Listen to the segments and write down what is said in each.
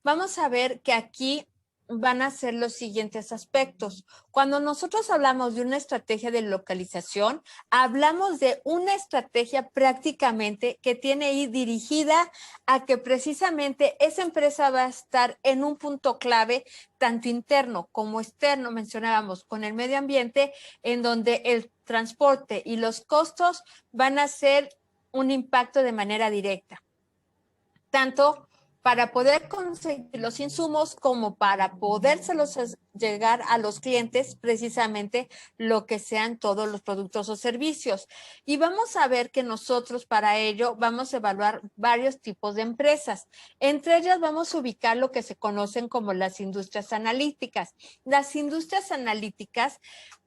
vamos a ver que aquí van a ser los siguientes aspectos. Cuando nosotros hablamos de una estrategia de localización, hablamos de una estrategia prácticamente que tiene ahí dirigida a que precisamente esa empresa va a estar en un punto clave, tanto interno como externo, mencionábamos, con el medio ambiente, en donde el transporte y los costos van a ser un impacto de manera directa, tanto para poder conseguir los insumos como para podérselos llegar a los clientes, precisamente lo que sean todos los productos o servicios. Y vamos a ver que nosotros para ello vamos a evaluar varios tipos de empresas. Entre ellas vamos a ubicar lo que se conocen como las industrias analíticas. Las industrias analíticas,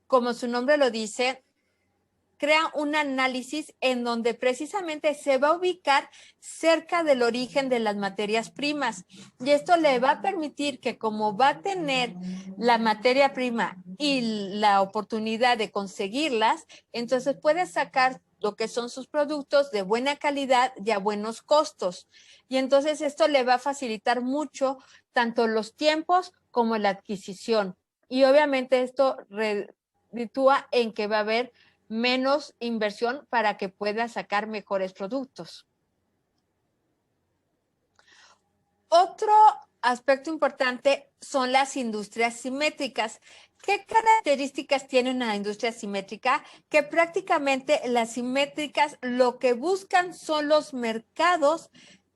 como su nombre lo dice, crea un análisis en donde precisamente se va a ubicar cerca del origen de las materias primas. Y esto le va a permitir que, como va a tener la materia prima y la oportunidad de conseguirlas, entonces puede sacar lo que son sus productos de buena calidad y a buenos costos. Y entonces esto le va a facilitar mucho tanto los tiempos como la adquisición. Y obviamente esto reditúa en que va a haber menos inversión para que pueda sacar mejores productos. Otro aspecto importante son las industrias simétricas. ¿Qué características tiene una industria simétrica? Que prácticamente las simétricas lo que buscan son los mercados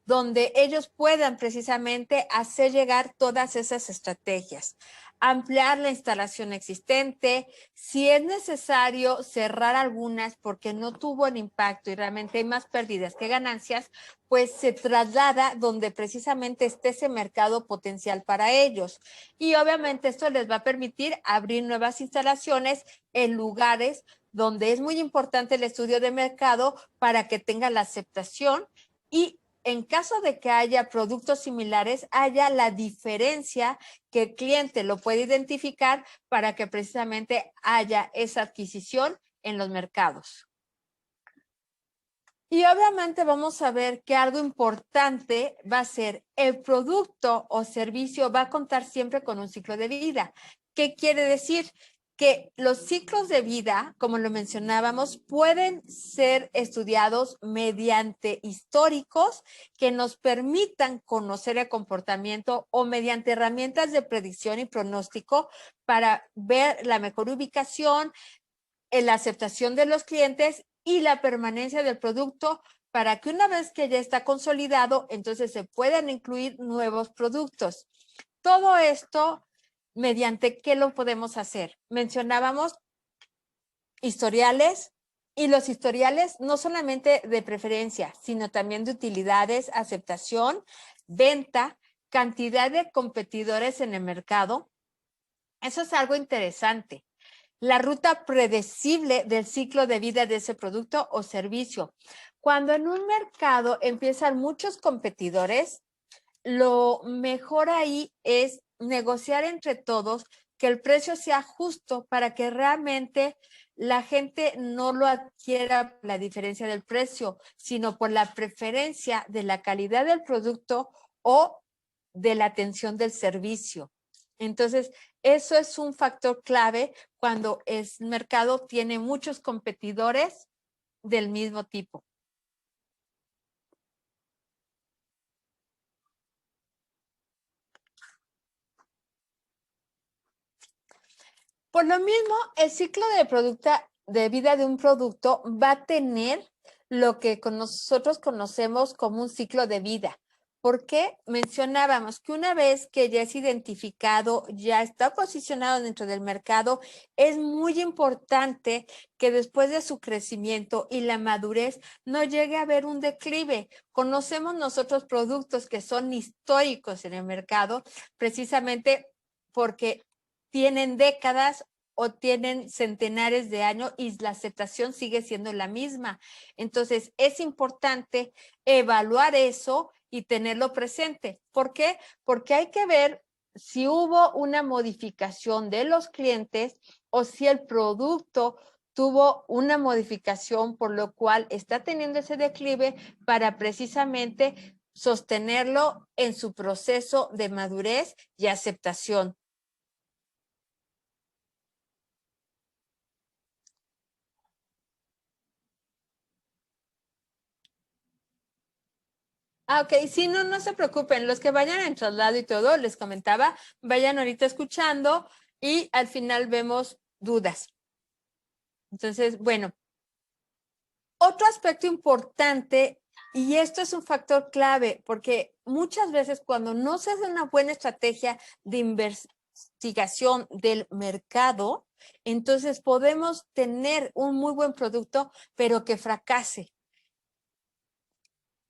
donde ellos puedan precisamente hacer llegar todas esas estrategias, ampliar la instalación existente, si es necesario cerrar algunas porque no tuvo el impacto y realmente hay más pérdidas que ganancias, pues se traslada donde precisamente esté ese mercado potencial para ellos. Y obviamente esto les va a permitir abrir nuevas instalaciones en lugares donde es muy importante el estudio de mercado para que tenga la aceptación y en caso de que haya productos similares, haya la diferencia que el cliente lo puede identificar para que precisamente haya esa adquisición en los mercados. Y obviamente vamos a ver que algo importante va a ser el producto o servicio va a contar siempre con un ciclo de vida. ¿Qué quiere decir? Que los ciclos de vida, como lo mencionábamos, pueden ser estudiados mediante históricos que nos permitan conocer el comportamiento o mediante herramientas de predicción y pronóstico para ver la mejor ubicación, la aceptación de los clientes y la permanencia del producto para que una vez que ya está consolidado, entonces se puedan incluir nuevos productos. Todo esto, ¿mediante qué lo podemos hacer? Mencionábamos historiales, y los historiales no solamente de preferencia, sino también de utilidades, aceptación, venta, cantidad de competidores en el mercado. Eso es algo interesante. La ruta predecible del ciclo de vida de ese producto o servicio. Cuando en un mercado empiezan muchos competidores, lo mejor ahí es negociar entre todos que el precio sea justo para que realmente la gente no lo adquiera por la diferencia del precio, sino por la preferencia de la calidad del producto o de la atención del servicio. Entonces, eso es un factor clave cuando el mercado tiene muchos competidores del mismo tipo. Por lo mismo, el ciclo de vida de un producto va a tener lo que nosotros conocemos como un ciclo de vida. ¿Por qué? Mencionábamos que una vez que ya es identificado, ya está posicionado dentro del mercado, es muy importante que después de su crecimiento y la madurez no llegue a haber un declive. Conocemos nosotros productos que son históricos en el mercado precisamente porque tienen décadas o tienen centenares de años y la aceptación sigue siendo la misma. Entonces, es importante evaluar eso y tenerlo presente. ¿Por qué? Porque hay que ver si hubo una modificación de los clientes o si el producto tuvo una modificación por lo cual está teniendo ese declive para precisamente sostenerlo en su proceso de madurez y aceptación. Ok, sí, no se preocupen, los que vayan en traslado y todo, les comentaba, vayan ahorita escuchando y al final vemos dudas. Entonces, bueno, otro aspecto importante, y esto es un factor clave, porque muchas veces cuando no se hace una buena estrategia de investigación del mercado, entonces podemos tener un muy buen producto, pero que fracase.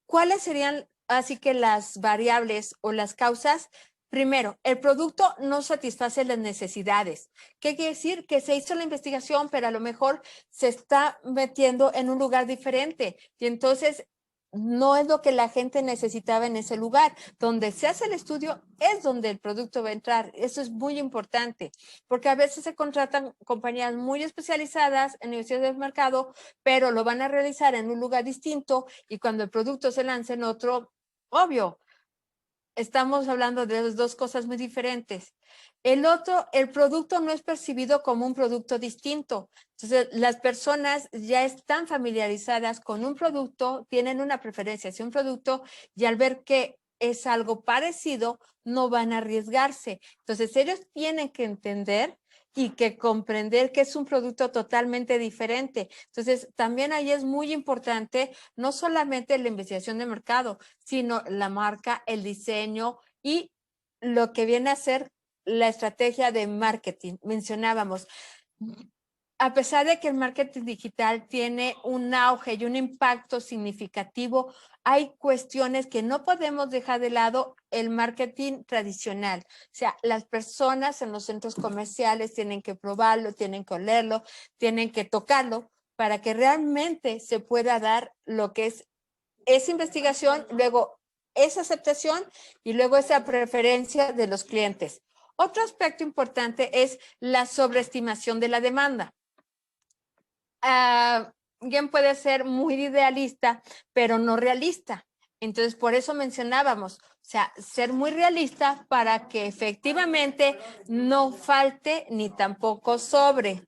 ¿Cuáles serían así que las variables o las causas? Primero, el producto no satisface las necesidades. ¿Qué quiere decir? Que se hizo la investigación, pero a lo mejor se está metiendo en un lugar diferente y entonces no es lo que la gente necesitaba en ese lugar. Donde se hace el estudio es donde el producto va a entrar. Eso es muy importante, porque a veces se contratan compañías muy especializadas en universidades del mercado, pero lo van a realizar en un lugar distinto y cuando el producto se lance en otro, obvio, estamos hablando de dos cosas muy diferentes. El otro, el producto no es percibido como un producto distinto. Entonces, las personas ya están familiarizadas con un producto, tienen una preferencia hacia un producto y al ver que es algo parecido, no van a arriesgarse. Entonces, ellos tienen que entender y que comprender que es un producto totalmente diferente. Entonces, también ahí es muy importante no solamente la investigación de mercado, sino la marca, el diseño y lo que viene a ser la estrategia de marketing. Mencionábamos, a pesar de que el marketing digital tiene un auge y un impacto significativo, hay cuestiones que no podemos dejar de lado el marketing tradicional. O sea, las personas en los centros comerciales tienen que probarlo, tienen que olerlo, tienen que tocarlo para que realmente se pueda dar lo que es esa investigación, luego esa aceptación y luego esa preferencia de los clientes. Otro aspecto importante es la sobreestimación de la demanda. Alguien puede ser muy idealista, pero no realista. Entonces, por eso mencionábamos, o sea, ser muy realista para que efectivamente no falte ni tampoco sobre.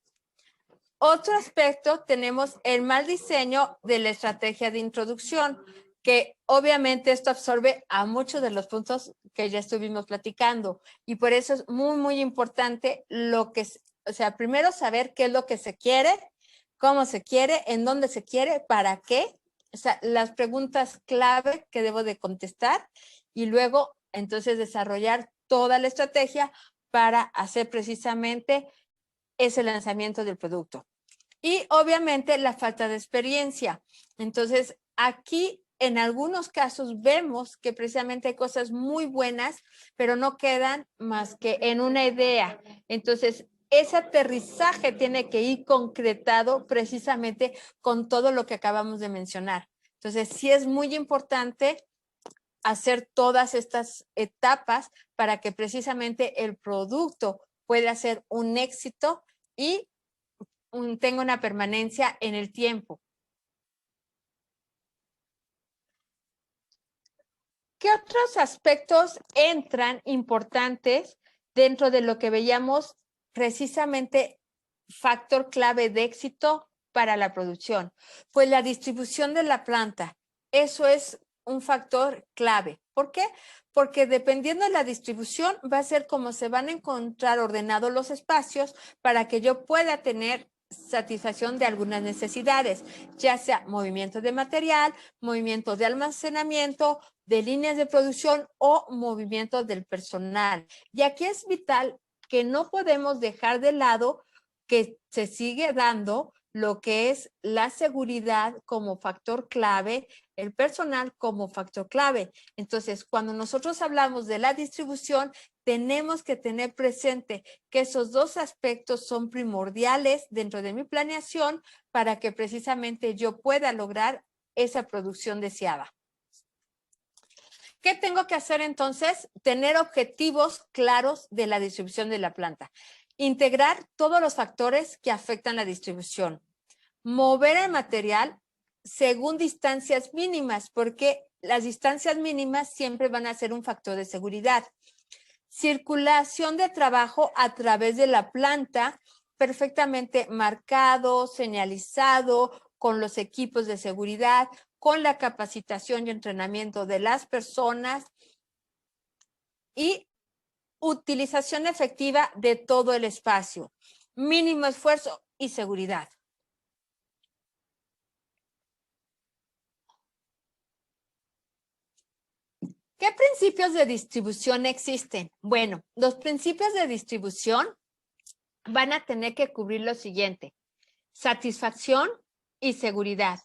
Otro aspecto, tenemos el mal diseño de la estrategia de introducción, que obviamente esto absorbe a muchos de los puntos que ya estuvimos platicando. Y por eso es muy importante lo que, o sea, primero saber qué es lo que se quiere, cómo se quiere, en dónde se quiere, para qué. O sea, las preguntas clave que debo de contestar y luego entonces desarrollar toda la estrategia para hacer precisamente ese lanzamiento del producto. Y obviamente la falta de experiencia. Entonces, aquí en algunos casos vemos que precisamente hay cosas muy buenas, pero no quedan más que en una idea. Entonces, ese aterrizaje tiene que ir concretado precisamente con todo lo que acabamos de mencionar. Entonces, sí es muy importante hacer todas estas etapas para que precisamente el producto pueda ser un éxito y tenga una permanencia en el tiempo. ¿Qué otros aspectos entran importantes dentro de lo que veíamos precisamente factor clave de éxito para la producción? Pues la distribución de la planta. Eso es un factor clave. ¿Por qué? Porque dependiendo de la distribución va a ser como se van a encontrar ordenados los espacios para que yo pueda tener satisfacción de algunas necesidades, ya sea movimiento de material, movimiento de almacenamiento, de líneas de producción o movimiento del personal. Y aquí es vital que no podemos dejar de lado que se sigue dando lo que es la seguridad como factor clave, el personal como factor clave. Entonces, cuando nosotros hablamos de la distribución, tenemos que tener presente que esos dos aspectos son primordiales dentro de mi planeación para que precisamente yo pueda lograr esa producción deseada. ¿Qué tengo que hacer entonces? Tener objetivos claros de la distribución de la planta. Integrar todos los factores que afectan la distribución. Mover el material según distancias mínimas, porque las distancias mínimas siempre van a ser un factor de seguridad. Circulación de trabajo a través de la planta, perfectamente marcado, señalizado, con los equipos de seguridad, con la capacitación y entrenamiento de las personas y utilización efectiva de todo el espacio, mínimo esfuerzo y seguridad. ¿Qué principios de distribución existen? Bueno, los principios de distribución van a tener que cubrir lo siguiente: satisfacción y seguridad.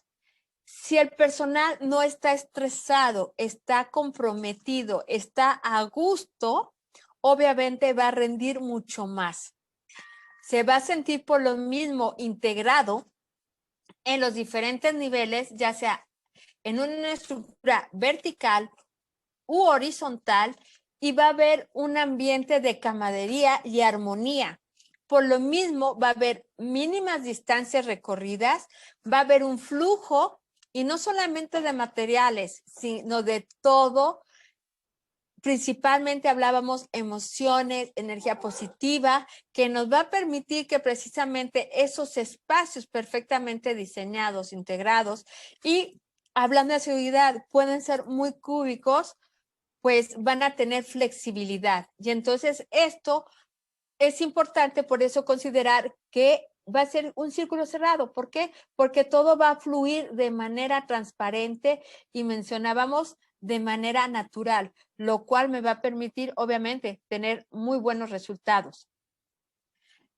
Si el personal no está estresado, está comprometido, está a gusto, obviamente va a rendir mucho más. Se va a sentir por lo mismo integrado en los diferentes niveles, ya sea en una estructura vertical u horizontal, y va a haber un ambiente de camaradería y armonía. Por lo mismo, va a haber mínimas distancias recorridas, va a haber un flujo, y no solamente de materiales, sino de todo. Principalmente hablábamos emociones, energía positiva, que nos va a permitir que precisamente esos espacios perfectamente diseñados, integrados, y hablando de seguridad, pueden ser muy cúbicos, pues van a tener flexibilidad. Y entonces esto es importante, por eso considerar que va a ser un círculo cerrado. ¿Por qué? Porque todo va a fluir de manera transparente y mencionábamos de manera natural, lo cual me va a permitir, obviamente, tener muy buenos resultados.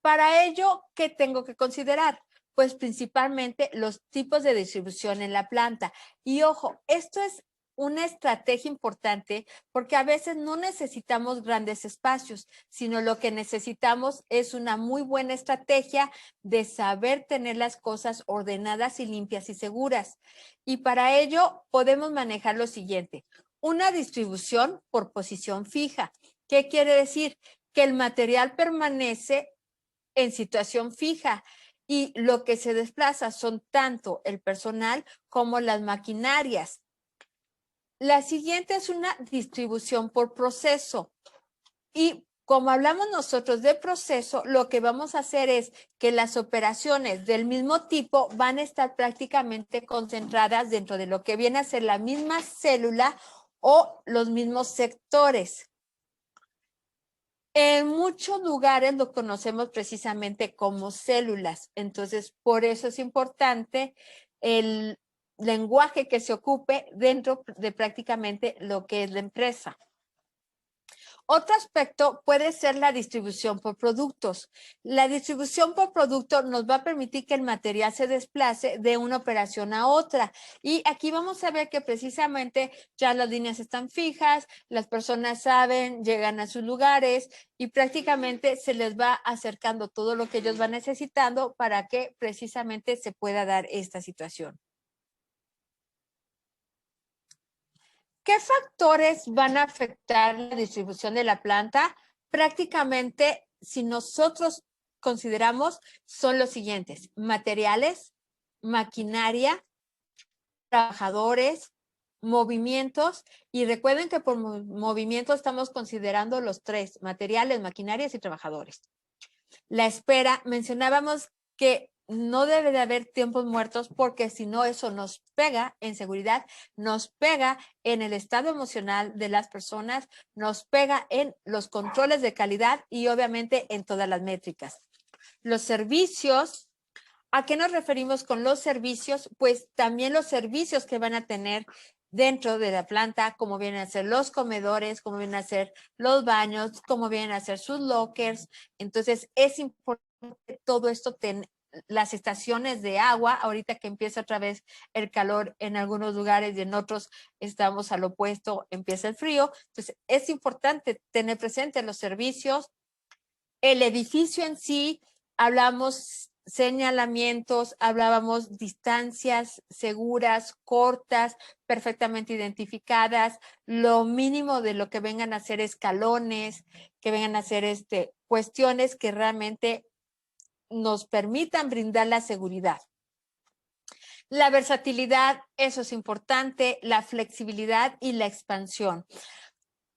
Para ello, ¿qué tengo que considerar? Pues principalmente los tipos de distribución en la planta. Y ojo, esto es una estrategia importante, porque a veces no necesitamos grandes espacios, sino lo que necesitamos es una muy buena estrategia de saber tener las cosas ordenadas y limpias y seguras. Y para ello podemos manejar lo siguiente: una distribución por posición fija. ¿Qué quiere decir? Que el material permanece en situación fija y lo que se desplaza son tanto el personal como las maquinarias. La siguiente es una distribución por proceso, y como hablamos nosotros de proceso, lo que vamos a hacer es que las operaciones del mismo tipo van a estar prácticamente concentradas dentro de lo que viene a ser la misma célula o los mismos sectores. En muchos lugares lo conocemos precisamente como células, entonces por eso es importante el lenguaje que se ocupe dentro de prácticamente lo que es la empresa. Otro aspecto puede ser la distribución por productos. La distribución por producto nos va a permitir que el material se desplace de una operación a otra. Y aquí vamos a ver que precisamente ya las líneas están fijas, las personas saben, llegan a sus lugares y prácticamente se les va acercando todo lo que ellos van necesitando para que precisamente se pueda dar esta situación. ¿Qué factores van a afectar la distribución de la planta? Prácticamente, si nosotros consideramos, son los siguientes: materiales, maquinaria, trabajadores, movimientos. Y recuerden que por movimiento estamos considerando los tres: materiales, maquinarias y trabajadores. La espera, mencionábamos que no debe de haber tiempos muertos, porque si no, eso nos pega en seguridad, nos pega en el estado emocional de las personas, nos pega en los controles de calidad y obviamente en todas las métricas. Los servicios, ¿a qué nos referimos con los servicios? Pues también los servicios que van a tener dentro de la planta, como vienen a ser los comedores, como vienen a ser los baños, como vienen a ser sus lockers. Entonces es importante todo esto, las estaciones de agua, ahorita que empieza otra vez el calor en algunos lugares y en otros estamos al opuesto, empieza el frío. Entonces es importante tener presente los servicios. El edificio en sí, hablamos señalamientos, hablábamos distancias seguras, cortas, perfectamente identificadas, lo mínimo de lo que vengan a ser escalones, que vengan a ser cuestiones que realmente nos permitan brindar la seguridad. La versatilidad, eso es importante, la flexibilidad y la expansión.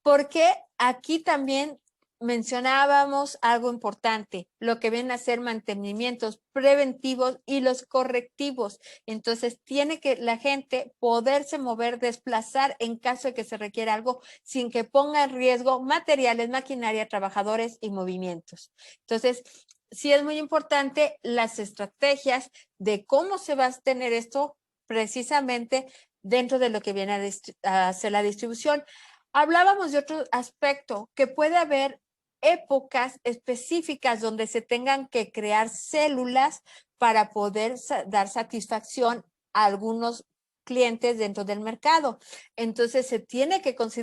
Porque aquí también mencionábamos algo importante, lo que vienen a ser mantenimientos preventivos y los correctivos. Entonces, tiene que la gente poderse mover, desplazar en caso de que se requiera algo sin que ponga en riesgo materiales, maquinaria, trabajadores y movimientos. Entonces, sí es muy importante las estrategias de cómo se va a tener esto precisamente dentro de lo que viene a ser la distribución. Hablábamos de otro aspecto, que puede haber épocas específicas donde se tengan que crear células para poder dar satisfacción a algunos clientes dentro del mercado. Entonces se tiene que considerar